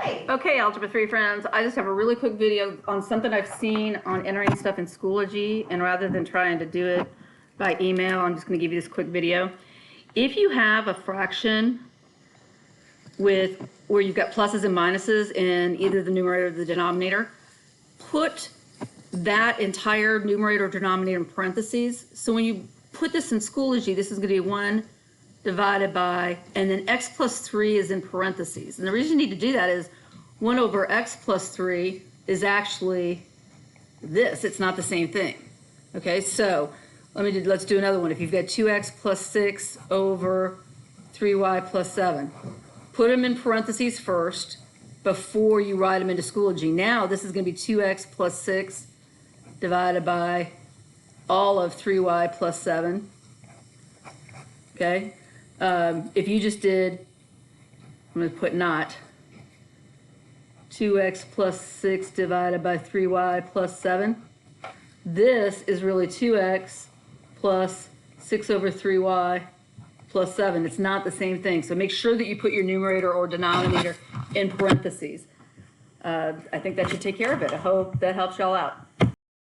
right. Okay, Algebra 3 friends, I just have a really quick video on something I've seen on entering stuff in Schoology, and rather than trying to do it by email, I'm just going to give you this quick video. If you have a fraction with where you've got pluses and minuses in either the numerator or the denominator, put that entire numerator or denominator in parentheses. So when you put this in Schoology, this is going to be 1 divided by, and then x plus 3 is in parentheses. And the reason you need to do that is 1 over x plus 3 is actually this. It's not the same thing. Okay, so let's do another one. If you've got 2x plus 6 over 3y plus 7, put them in parentheses first before you write them into Schoology. Now this is going to be 2x plus 6 divided by all of 3y plus 7. Okay, if you just did, I'm going to put not, 2x plus 6 divided by 3y plus 7. This is really 2x plus 6 over 3y plus 7. It's not the same thing. So make sure that you put your numerator or denominator in parentheses. I think that should take care of it. I hope that helps y'all out.